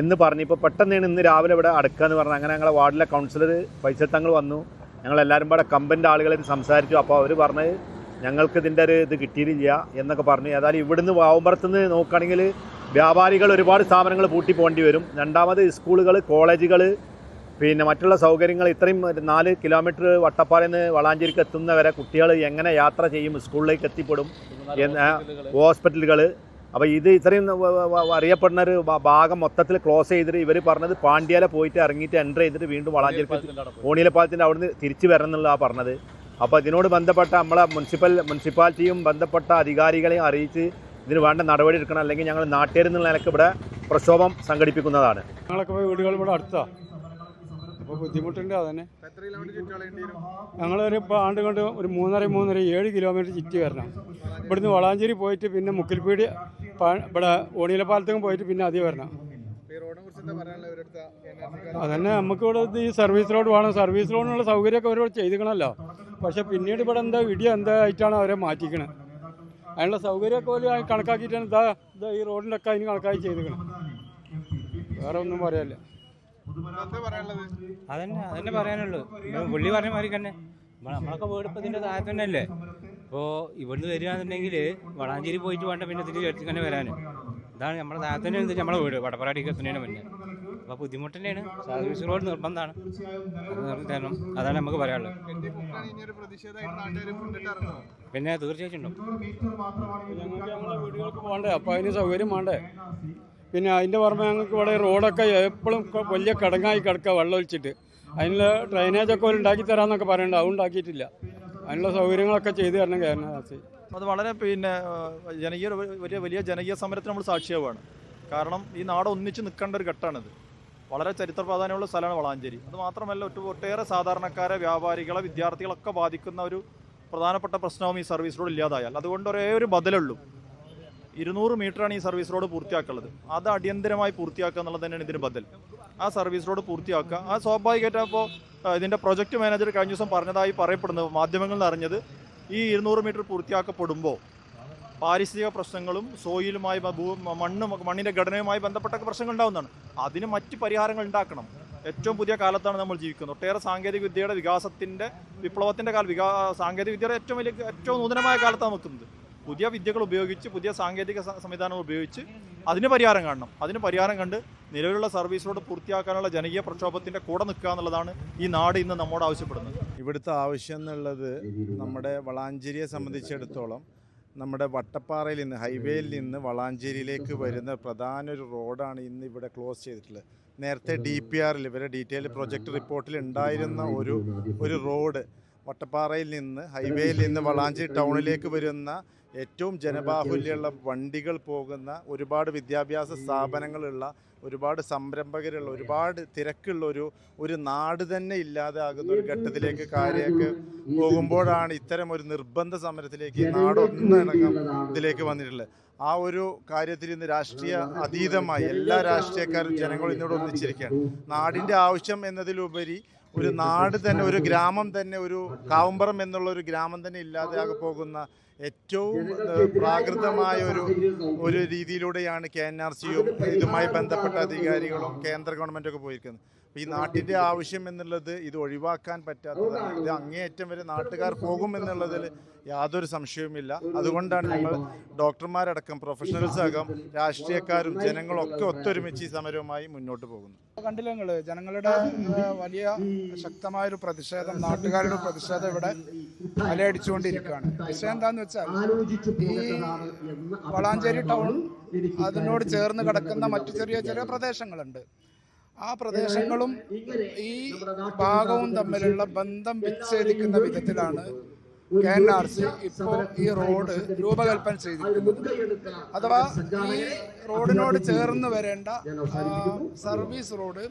E: എന്ന് പറഞ്ഞു. ഇപ്പോൾ പെട്ടെന്നാണ് ഇന്ന് രാവിലെ ഇവിടെ അടക്കുക എന്ന് പറഞ്ഞത്. അങ്ങനെ ഞങ്ങളെ വാർഡിലെ കൗൺസിലർ ഫൈസൽ തങ്ങൾ വന്നു, ഞങ്ങളെല്ലാവരും കൂടെ കമ്പൻ്റെ ആളുകളായിട്ട് സംസാരിച്ചു. അപ്പോൾ അവർ പറഞ്ഞത് ഞങ്ങൾക്ക് ഇതിൻ്റെ ഒരു ഇത് കിട്ടിയിട്ടില്ല എന്നൊക്കെ പറഞ്ഞു. ഏതായാലും ഇവിടുന്ന് വാവുമ്പുറത്തുനിന്ന് നോക്കുകയാണെങ്കിൽ വ്യാപാരികൾ ഒരുപാട് സ്ഥാപനങ്ങൾ പൂട്ടി പോകേണ്ടി വരും. രണ്ടാമത് സ്കൂളുകൾ, കോളേജുകൾ, പിന്നെ മറ്റുള്ള സൗകര്യങ്ങൾ ഇത്രയും 4 കിലോമീറ്റർ വട്ടപ്പാറയിൽ നിന്ന് വളാഞ്ചേരിക്ക് എത്തുന്നവരെ കുട്ടികൾ എങ്ങനെ യാത്ര ചെയ്യും, സ്കൂളിലേക്ക് എത്തിപ്പെടും, ഹോസ്പിറ്റലുകൾ. അപ്പോൾ ഇത് ഇത്രയും അറിയപ്പെടുന്ന ഒരു ഭാഗം മൊത്തത്തിൽ ക്ലോസ് ചെയ്തിട്ട് ഇവർ പറഞ്ഞത് പാണ്ഡ്യാല പോയിട്ട് ഇറങ്ങിയിട്ട് എൻ്റർ ചെയ്തിട്ട് വീണ്ടും വളാഞ്ചേരിക്ക് ഓണിയിലപ്പാലത്തിൻ്റെ അവിടുന്ന് തിരിച്ചു വരണം എന്നുള്ളതാണ് പറഞ്ഞത്. അപ്പോൾ ഇതിനോട് ബന്ധപ്പെട്ട നമ്മളെ മുനിസിപ്പാലിറ്റിയും ബന്ധപ്പെട്ട അധികാരികളെയും അറിയിച്ച് ഇതിന് വേണ്ട നടപടി എടുക്കണം, അല്ലെങ്കിൽ ഞങ്ങൾ നാട്ടുകാരെന്നുള്ള നിലയ്ക്ക് ഇവിടെ പ്രക്ഷോഭം സംഘടിപ്പിക്കുന്നതാണ്.
B: ഞങ്ങളൊക്കെ വീടുകൾ ഇവിടെ അടുത്താണ്, അപ്പോൾ ബുദ്ധിമുട്ടുണ്ട്. അതന്നെ ഞങ്ങളൊരു ഇപ്പോൾ ആണ്ട് കൊണ്ട് ഒരു 3.5-7 കിലോമീറ്റർ ചുറ്റി വരണം. ഇവിടുന്ന് വളാഞ്ചേരി പോയിട്ട് പിന്നെ മുക്കിൽപ്പീടി ഇവിടെ ഓണിയിലപ്പാലത്തേക്കും പോയിട്ട് പിന്നെ അധികം വരണം. അതന്നെ നമുക്കിവിടെ ഈ സർവീസ് റോഡ് വേണം. സർവീസ് റോഡിനുള്ള സൗകര്യമൊക്കെ അവരോട് ചെയ്തിക്കണമല്ലോ. പക്ഷെ പിന്നീട് ഇവിടെ എന്താ ആയിട്ടാണ് അവരെ മാറ്റിക്കണത്. അതിനുള്ള സൗകര്യമൊക്കെ പോലെ കണക്കാക്കിയിട്ടാണ് ഇതാ ഈ റോഡിൻ്റെ ഒക്കെ അതിന് കണക്കാക്കി ചെയ്തിക്കണം. വേറെ ഒന്നും പറയാനില്ല.
F: അതന്നെ പറയാനുള്ളൂ. പുള്ളി പറഞ്ഞ മാതിരി തന്നെ നമ്മളൊക്കെ വീട് ഇപ്പം ഇതിൻ്റെ താഴെ തന്നെ അല്ലേ. അപ്പോൾ ഇവിടുന്ന് വരികയാണെന്നുണ്ടെങ്കിൽ വളാഞ്ചേരി പോയിട്ട് വേണ്ട പിന്നെ ഇതിൻ്റെ അടുത്ത് തന്നെ വരാൻ. ഇതാണ് നമ്മുടെ താഴെ തന്നെ നമ്മളെ വീട് വടപ്പറാടിക്ക് എത്തുന്നതിന് മുന്നേ. അപ്പോൾ ബുദ്ധിമുട്ട് തന്നെയാണ്. സർവീസ് റോഡ് നിർബന്ധമാണ്, അത് നിർത്തി തരണം. അതാണ് നമുക്ക് പറയാനുള്ളത്. പിന്നെ തീർച്ചയായിട്ടും
B: ഞങ്ങൾക്ക് ഞങ്ങളെ വീടുകൾക്ക് പോകണ്ടേ, അപ്പോൾ അതിന് സൗകര്യം വേണ്ടേ. പിന്നെ അതിൻ്റെ പുറമെ ഞങ്ങൾക്ക് ഇവിടെ റോഡൊക്കെ എപ്പോഴും വലിയ കിടങ്ങായി കിടക്കുക, വെള്ളം ഒഴിച്ചിട്ട്. അതിനുള്ള ഡ്രൈനേജൊക്കെ ഉണ്ടാക്കി തരാമെന്നൊക്കെ പറയുന്നുണ്ട്, അതും ഉണ്ടാക്കിയിട്ടില്ല. അതിനുള്ള സൗകര്യങ്ങളൊക്കെ ചെയ്തു തരണം കേരളാസി.
X: അത് വളരെ വലിയ ജനകീയ സമരത്തിന് നമ്മൾ സാക്ഷിയാവുകയാണ്. കാരണം ഈ നാട് ഒന്നിച്ച് നിൽക്കേണ്ട ഒരു ഘട്ടമാണിത്. വളരെ ചരിത്ര പ്രാധാന്യമുള്ള സ്ഥലമാണ് വളാഞ്ചേരി. അത് മാത്രമല്ല ഒട്ടേറെ സാധാരണക്കാരെ, വ്യാപാരികളെ, വിദ്യാർത്ഥികളൊക്കെ ബാധിക്കുന്ന ഒരു പ്രധാനപ്പെട്ട പ്രശ്നവും ഈ സർവീസ് റോഡ് ഇല്ലാതായാൽ. അതുകൊണ്ട് ഒരേ ഒരു ബദലുള്ളൂ, 200 മീറ്ററാണ് ഈ സർവീസ് റോഡ് പൂർത്തിയാക്കുള്ളത്. അത് അടിയന്തരമായി പൂർത്തിയാക്കുക എന്നുള്ളത് തന്നെയാണ് ഇതിന് ബദൽ. ആ സർവീസ് റോഡ് പൂർത്തിയാക്കുക. ആ സ്വാഭാവികമായിട്ട് അപ്പോൾ ഇതിൻ്റെ പ്രൊജക്ട് മാനേജർ കഴിഞ്ഞ ദിവസം പറഞ്ഞതായി പറയപ്പെടുന്നത്, മാധ്യമങ്ങളിൽ അറിഞ്ഞത്, ഈ 200 മീറ്റർ പൂർത്തിയാക്കപ്പെടുമ്പോൾ പാരിസ്ഥിതിക പ്രശ്നങ്ങളും സോയിലുമായി മണ്ണിൻ്റെ ഘടനയുമായി ബന്ധപ്പെട്ട പ്രശ്നങ്ങൾ ഉണ്ടാകുന്നതാണ്. അതിന് മറ്റ് പരിഹാരങ്ങൾ ഉണ്ടാക്കണം. ഏറ്റവും പുതിയ കാലത്താണ് നമ്മൾ ജീവിക്കുന്നത്. ഒട്ടേറെ സാങ്കേതിക വിദ്യയുടെ വികാസത്തിൻ്റെ വിപ്ലവത്തിൻ്റെ സാങ്കേതിക വിദ്യയുടെ ഏറ്റവും നൂതനമായ കാലത്താണ് നിൽക്കുന്നത്. പുതിയ വിദ്യകൾ ഉപയോഗിച്ച്, പുതിയ സാങ്കേതിക സംവിധാനങ്ങൾ ഉപയോഗിച്ച് അതിന് പരിഹാരം കാണണം. അതിന് പരിഹാരം കണ്ട് നിലവിലുള്ള സർവീസ് റോഡ് പൂർത്തിയാക്കാനുള്ള ജനകീയ പ്രക്ഷോഭത്തിൻ്റെ കൂടെ നിൽക്കുക എന്നുള്ളതാണ് ഈ നാട് ഇന്ന് നമ്മോട് ആവശ്യപ്പെടുന്നത്.
Y: ഇവിടുത്തെ ആവശ്യം എന്നുള്ളത് നമ്മുടെ വളാഞ്ചേരിയെ സംബന്ധിച്ചിടത്തോളം നമ്മുടെ വട്ടപ്പാറയിൽ നിന്ന്, ഹൈവേയിൽ നിന്ന് വളാഞ്ചേരിയിലേക്ക് വരുന്ന പ്രധാന ഒരു റോഡാണ് ഇന്ന് ഇവിടെ ക്ലോസ് ചെയ്തിട്ടുള്ളത്. നേരത്തെ DPRൽ ഇവരെ ഡീറ്റെയിൽ പ്രൊജക്ട് റിപ്പോർട്ടിൽ ഉണ്ടായിരുന്ന ഒരു റോഡ് വട്ടപ്പാറയിൽ നിന്ന്, ഹൈവേയിൽ നിന്ന് വളാഞ്ചേരി ടൗണിലേക്ക് വരുന്ന ഏറ്റവും ജനബാഹുല്യമുള്ള വണ്ടികൾ പോകുന്ന, ഒരുപാട് വിദ്യാഭ്യാസ സ്ഥാപനങ്ങളുള്ള, ഒരുപാട് സംരംഭകരുള്ള, ഒരുപാട് തിരക്കുള്ള ഒരു നാട് തന്നെ ഇല്ലാതാകുന്ന ഒരു ഘട്ടത്തിലേക്ക് കാര്യമൊക്കെ പോകുമ്പോഴാണ് ഇത്തരം ഒരു നിർബന്ധ സമരത്തിലേക്ക് ഈ നാടൊന്നടങ്കം ഇതിലേക്ക് വന്നിട്ടുള്ളത്. ആ ഒരു കാര്യത്തിൽ ഇന്ന് രാഷ്ട്രീയ അതീതമായി എല്ലാ രാഷ്ട്രീയക്കാരും ജനങ്ങളും ഇന്നോട് ഒന്നിച്ചിരിക്കുകയാണ്. നാടിൻ്റെ ആവശ്യം എന്നതിലുപരി ഒരു നാട് തന്നെ, ഒരു ഗ്രാമം തന്നെ, ഒരു കാവുമ്പറം എന്നുള്ള ഒരു ഗ്രാമം തന്നെ ഇല്ലാതെയാകെ പോകുന്ന ഏറ്റവും പ്രാകൃതമായ ഒരു രീതിയിലൂടെയാണ് KNRCയും ഇതുമായി ബന്ധപ്പെട്ട അധികാരികളും കേന്ദ്ര ഗവൺമെൻറ്റൊക്കെ പോയിരിക്കുന്നത്. അപ്പോൾ ഈ നാട്ടിൻ്റെ ആവശ്യം എന്നുള്ളത് ഇത് ഒഴിവാക്കാൻ പറ്റാത്തതാണ്. ഇത് അങ്ങേയറ്റം വരെ നാട്ടുകാർ പോകും എന്നുള്ളതിൽ യാതൊരു സംശയവുമില്ല. അതുകൊണ്ടാണ് ഞങ്ങൾ ഡോക്ടർമാരടക്കം, പ്രൊഫഷണൽസ് അടക്കം, രാഷ്ട്രീയക്കാരും ജനങ്ങളും ഒക്കെ ഒത്തൊരുമിച്ച് ഈ സമരവുമായി മുന്നോട്ട് പോകുന്നു.
M: കണ്ടില്ല നിങ്ങൾ, ജനങ്ങളുടെ വലിയ ശക്തമായൊരു പ്രതിഷേധം, നാട്ടുകാരുടെ പ്രതിഷേധം ഇവിടെ അലയടിച്ചുകൊണ്ടിരിക്കുകയാണ്. വിഷയം എന്താണെന്ന് വെച്ചാൽ, ഈ വളാഞ്ചേരി ടൗൺ, അതിനോട് ചേർന്ന് കിടക്കുന്ന മറ്റു ചെറിയ ചെറിയ പ്രദേശങ്ങളുണ്ട്. ആ പ്രദേശങ്ങളും ഈ ഭാഗവും തമ്മിലുള്ള ബന്ധം വിച്ഛേദിക്കുന്ന വിധത്തിലാണ്
G: KNRC ഇപ്പോൾ ഈ റോഡ് രൂപകൽപ്പന ചെയ്തിരിക്കുന്നത്. അഥവാ ഈ റോഡിനോട് ചേർന്ന് വരേണ്ട സർവീസ് റോഡ്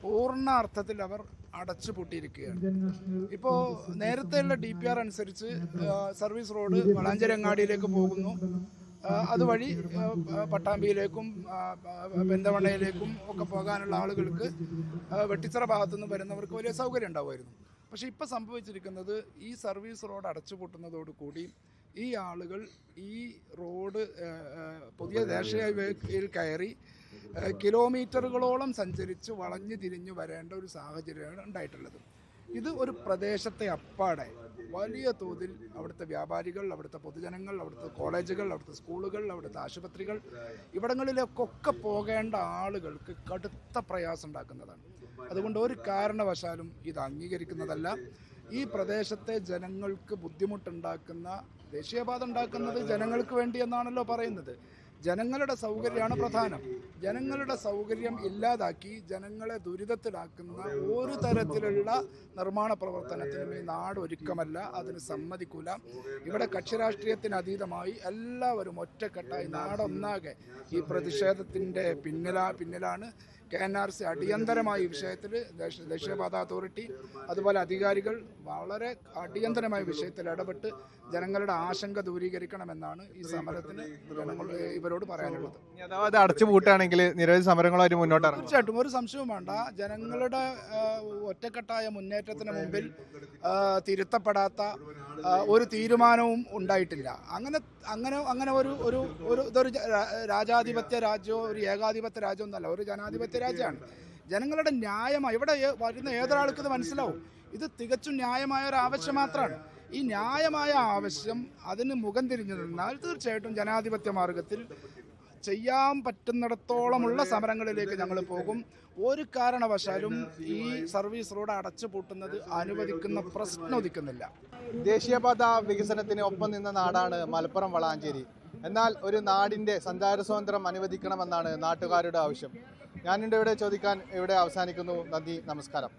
G: പൂർണ്ണ അർത്ഥത്തിൽ അവർ അടച്ചു പൂട്ടിയിരിക്കുകയാണ്. ഇപ്പോൾ നേരത്തെയുള്ള DPR അനുസരിച്ച് സർവീസ് റോഡ് വളാഞ്ചേരി അങ്ങാടിയിലേക്ക് പോകുന്നു. അതുവഴി പട്ടാമ്പിയിലേക്കും പെന്തവണ്ണയിലേക്കും ഒക്കെ പോകാനുള്ള ആളുകൾക്ക് വെട്ടിച്ചിറ ഭാഗത്തുനിന്ന് വരുന്നവർക്ക് വലിയ സൗകര്യം ഉണ്ടാവുമായിരുന്നു. പക്ഷേ ഇപ്പോൾ സംഭവിച്ചിരിക്കുന്നത് ഈ സർവീസ് റോഡ് അടച്ചുപൂട്ടുന്നതോടുകൂടി ഈ ആളുകൾ ഈ റോഡ് പുതിയ ദേശീയ ഹൈവേയിൽ കയറി കിലോമീറ്ററുകളോളം സഞ്ചരിച്ച് വളഞ്ഞു തിരിഞ്ഞു വരേണ്ട ഒരു സാഹചര്യമാണ് ഉണ്ടായിട്ടുള്ളത്. ഇത് ഒരു പ്രദേശത്തെ അപ്പാടെ വലിയ തോതിൽ അവിടുത്തെ വ്യാപാരികൾ, അവിടുത്തെ പൊതുജനങ്ങൾ, അവിടുത്തെ കോളേജുകൾ, അവിടുത്തെ സ്കൂളുകൾ, അവിടുത്തെ ആശുപത്രികൾ ഇവിടങ്ങളിലേക്കൊക്കെ പോകേണ്ട ആളുകൾക്ക് കടുത്ത പ്രയാസം ഉണ്ടാക്കുന്നതാണ്. അതുകൊണ്ട് ഒരു കാരണവശാലും ഇത് അംഗീകരിക്കുന്നതല്ല. ഈ പ്രദേശത്തെ ജനങ്ങൾക്ക് ബുദ്ധിമുട്ടുണ്ടാക്കുന്ന ദേശീയപാത ഉണ്ടാക്കുന്നത് ജനങ്ങൾക്ക് വേണ്ടി എന്നാണല്ലോ പറയുന്നത്. ജനങ്ങളുടെ സൗകര്യമാണ് പ്രധാനം. ജനങ്ങളുടെ സൗകര്യം ഇല്ലാതാക്കി ജനങ്ങളെ ദുരിതത്തിലാക്കുന്ന ഒരു തരത്തിലുള്ള നിർമ്മാണ പ്രവർത്തനത്തിനും ഈ നാട് ഒരുക്കമല്ല, അതിന് സമ്മതിക്കൂല. ഇവിടെ കക്ഷിരാഷ്ട്രീയത്തിന് അതീതമായി എല്ലാവരും ഒറ്റക്കെട്ടായി നാടൊന്നാകെ ഈ പ്രതിഷേധത്തിൻ്റെ പിന്നിലാണ്. KNRC അടിയന്തരമായ ഈ വിഷയത്തിൽ ദേശീയപാത അതോറിറ്റി അതുപോലെ അധികാരികൾ വളരെ അടിയന്തരമായ വിഷയത്തിൽ ഇടപെട്ട് ജനങ്ങളുടെ ആശങ്ക ദൂരീകരിക്കണമെന്നാണ് ഈ സമരത്തിന് ജനങ്ങൾ ഇവരോട് പറയാനുള്ളത്.
A: അഥവാ അത് അടച്ചു പൂട്ടുകയാണെങ്കിൽ നിരവധി സമരങ്ങളായിട്ട് മുന്നോട്ട് ഇറങ്ങും.
G: തീർച്ചയായിട്ടും ഒരു സംശയവും വേണ്ട. ജനങ്ങളുടെ ഒറ്റക്കെട്ടായ മുന്നേറ്റത്തിന് മുമ്പിൽ തിരുത്തപ്പെടാത്ത ഒരു തീരുമാനവും ഉണ്ടായിട്ടില്ല. അങ്ങനെ ഒരു ഇതൊരു രാജാധിപത്യ രാജ്യമോ ഒരു ഏകാധിപത്യ രാജ്യമോ ഒന്നല്ല, ഒരു ജനാധിപത്യ രാജ്യമാണ്. ജനങ്ങളുടെ ന്യായമായി ഇവിടെ വരുന്ന ഏതൊരാൾക്കും ഇത് മനസ്സിലാവും. ഇത് തികച്ചും ന്യായമായ ഒരു ആവശ്യം മാത്രമാണ്. ഈ ന്യായമായ ആവശ്യം അതിന് മുഖം തിരിഞ്ഞു നിന്നാൽ തീർച്ചയായിട്ടും ജനാധിപത്യ മാർഗത്തിൽ ചെയ്യാൻ പറ്റുന്നിടത്തോളമുള്ള സമരങ്ങളിലേക്ക് ഞങ്ങൾ പോകും. ഒരു കാരണവശാലും ഈ സർവീസ് റോഡ് അടച്ചു പൂട്ടുന്നത് അനുവദിക്കുന്ന പ്രശ്നം ഉദിക്കുന്നില്ല.
A: ദേശീയപാത വികസനത്തിന് ഒപ്പം നിന്ന നാടാണ് മലപ്പുറം വളാഞ്ചേരി. എന്നാൽ ഒരു നാടിൻ്റെ സഞ്ചാര സ്വാതന്ത്ര്യം അനുവദിക്കണമെന്നാണ് നാട്ടുകാരുടെ ആവശ്യം. ഞാനിവിടെ ചോദിക്കാൻ ഇവിടെ അവസാനിക്കുന്നു. നന്ദി, നമസ്കാരം.